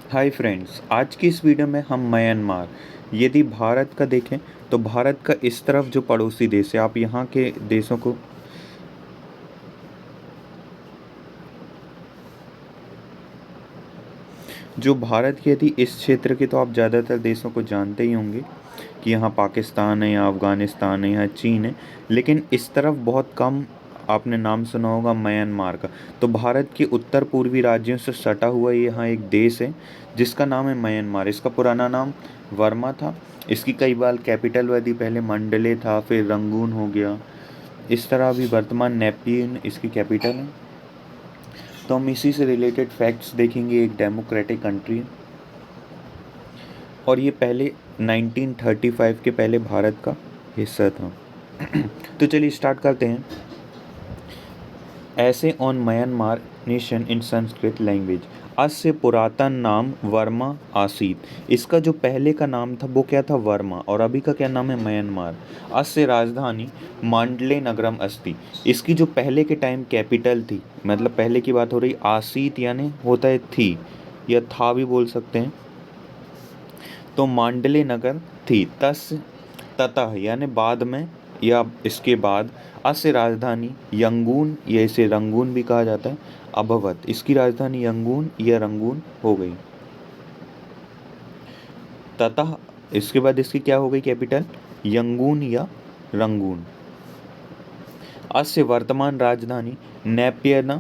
Hi friends, आज की इस वीडियो में हम म्यांमार, यदि भारत का देखें तो भारत का इस तरफ जो पड़ोसी देश है, आप यहाँ के देशों को जो भारत की यदि इस क्षेत्र के तो आप ज़्यादातर देशों को जानते ही होंगे कि यहाँ पाकिस्तान है, यहाँ अफ़गानिस्तान है, यहाँ चीन है। लेकिन इस तरफ बहुत कम आपने नाम सुना होगा म्यांमार का। तो भारत के उत्तर पूर्वी राज्यों से सटा हुआ ये यहाँ एक देश है जिसका नाम है म्यांमार। इसका पुराना नाम वर्मा था। इसकी कई बार कैपिटल यदि पहले मंडले था, फिर रंगून हो गया। इस तरह अभी वर्तमान नेपियन इसकी कैपिटल है। तो हम इसी से रिलेटेड फैक्ट्स देखेंगे। एक डेमोक्रेटिक कंट्री है और ये पहले 1935 के पहले भारत का हिस्सा था। तो चलिए स्टार्ट करते हैं। ऐसे on Myanmar nation in Sanskrit language. अस्य पुरातन नाम वर्मा आसीत। इसका जो पहले का नाम था वो क्या था, वर्मा, और अभी का क्या नाम है, म्यांमार। अस्य राजधानी मांडले नगरम अस्ति। इसकी जो पहले के टाइम कैपिटल थी, मतलब पहले की बात हो रही, आसीत यानी होता है थी या था भी बोल सकते हैं, तो मांडले नगर थी। तस ततः यानी बाद में या इसके बाद, अस्य राजधानी यंगून या इसे रंगून भी कहा जाता है, अभवत। इसकी राजधानी यंगून या रंगून हो गई। ततः इसके बाद इसकी क्या हो गई कैपिटल, यंगून या रंगून। अस्य वर्तमान राजधानी नेप्यदा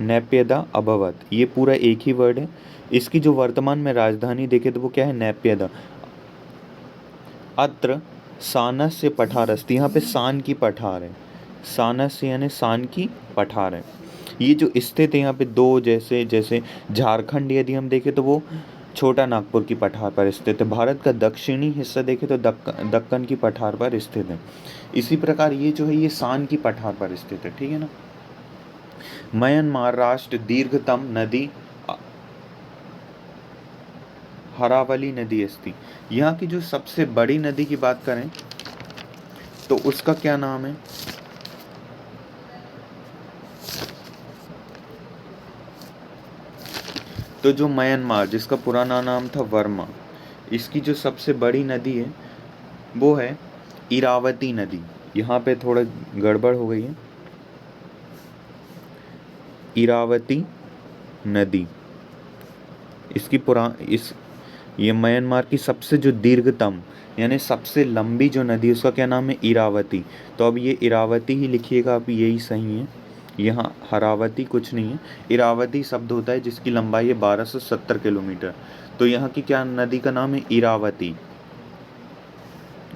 नेप्यदा अभवत। ये पूरा एक ही वर्ड है। इसकी जो वर्तमान में राजधानी देखे तो वो क्या है, नेप्यदा। अत्र सानस्य पठारस्ति। यहाँ पे सान की पठार है। सानस्य यानी सान की पठार है। ये जो स्थित है यहाँ पे दो, जैसे जैसे झारखंड यदि हम देखें तो वो छोटा नागपुर की पठार पर स्थित है। भारत का दक्षिणी हिस्सा देखें तो दक्कन की पठार पर स्थित है। इसी प्रकार ये जो है ये सान की पठार पर स्थित है, ठीक है ना। म्यांमार राष्ट्र दीर्घतम नदी हरावली नदी अस्ति। यहाँ की जो सबसे बड़ी नदी की बात करें तो उसका क्या नाम है, तो जो म्यांमार जिसका पुराना नाम था वर्मा, इसकी जो सबसे बड़ी नदी है वो है इरावती नदी। यहाँ पे थोड़ा गड़बड़ हो गई है। इरावती नदी इसकी इस ये म्यांमार की सबसे जो दीर्घतम यानी सबसे लंबी जो नदी है उसका क्या नाम है, इरावती। तो अब ये इरावती ही लिखिएगा, अब यही सही है। यहाँ हरावती कुछ नहीं है। इरावती शब्द होता है जिसकी लंबाई है 1270 किलोमीटर। तो यहाँ की क्या नदी का नाम है, इरावती।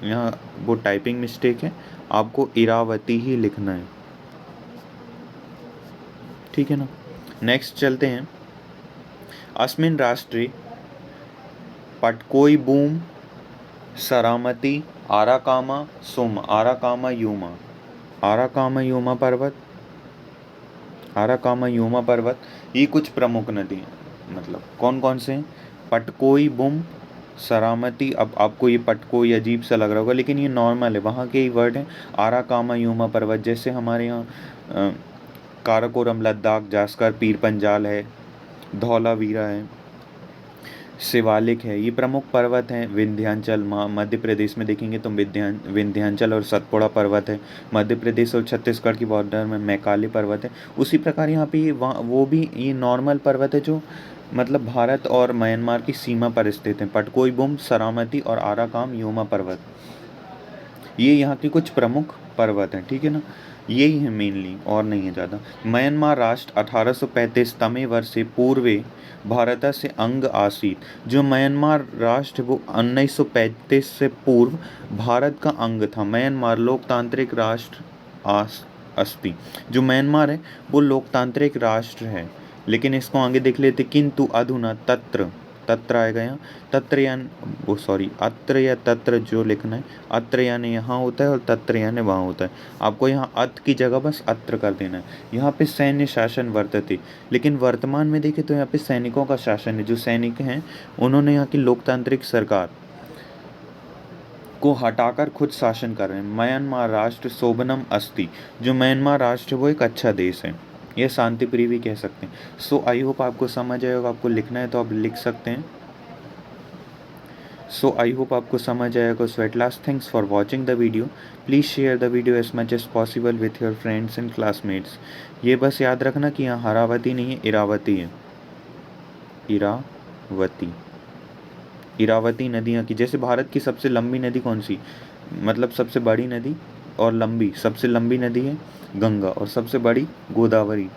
यहाँ वो टाइपिंग मिस्टेक है, आपको इरावती ही लिखना है, ठीक है ना। नेक्स्ट चलते हैं। अस्मिन राष्ट्रे पटकोई बूम सरामती आराकामा सोम आराकामा यूमा। आराकामा पर्वत, आराकामा पर्वत, ये कुछ प्रमुख नदी हैं। मतलब कौन कौन से हैं, पटकोई बुम सरामती। अब आपको ये पटकोई अजीब सा लग रहा होगा लेकिन ये नॉर्मल है, वहाँ के ही वर्ड हैं। आराकामा पर्वत, जैसे हमारे यहाँ काराकोरम लद्दाख जास्कर पीर पंजाल है, धौलावीरा है, शिवालिक है, ये प्रमुख पर्वत हैं। विंध्याचल मध्य प्रदेश में देखेंगे तो विंध्याचल और सतपुड़ा पर्वत है। मध्य प्रदेश और छत्तीसगढ़ की बॉर्डर में मैकाली पर्वत है। उसी प्रकार यहाँ पे वो भी ये नॉर्मल पर्वत है जो मतलब भारत और म्यांमार की सीमा पर स्थित है। पटकोई बुम सरामती और आराकाम योमा पर्वत, ये यहाँ की कुछ प्रमुख पर्वत हैं, ठीक है ना। यही है मेनली, और नहीं है ज़्यादा। म्यांमार राष्ट्र 1835 तमे वर्षे पूर्वे भारत से अंग आसीत। जो म्यांमार राष्ट्र वो 1935 से पूर्व भारत का अंग था। म्यांमार लोकतांत्रिक राष्ट्र अस्ति। जो म्यांमार है वो लोकतांत्रिक राष्ट्र है, लेकिन इसको आगे देख लेते। किंतु अधुना तत्र, तत्र आएगा यहाँ, तत्र यानी वो सॉरी अत्र या तत्र जो लिखना है, अत्र यानी यहाँ होता है और तत्र यानी वहाँ होता है। आपको यहाँ अत की जगह बस अत्र कर देना है। यहाँ पे सैन्य शासन वर्तते, लेकिन वर्तमान में देखें तो यहाँ पे सैनिकों का शासन है। जो सैनिक हैं उन्होंने यहाँ की लोकतांत्रिक सरकार को हटाकर खुद शासन कर रहे हैं। म्यांमार राष्ट्र शोभनम अस्ति। जो म्यांमार राष्ट्र वो एक अच्छा देश है। या शांतिप्रिय भी कह सकते हैं। सो आई होप आपको समझ आएगा, आपको लिखना है तो आप लिख सकते हैं। सो आई होप आपको समझ आएगा। So at last, thanks for watching the video. Please share the video as much as possible with your friends and classmates. ये बस याद रखना कि यहाँ हरावती नहीं है, इरावती है। इरावती, इरावती नदियाँ की, जैसे भारत की सबसे लंबी नदी कौन सी, मतलब सबसे बड़ी नदी और लंबी, सबसे लंबी नदी है गंगा और सबसे बड़ी गोदावरी।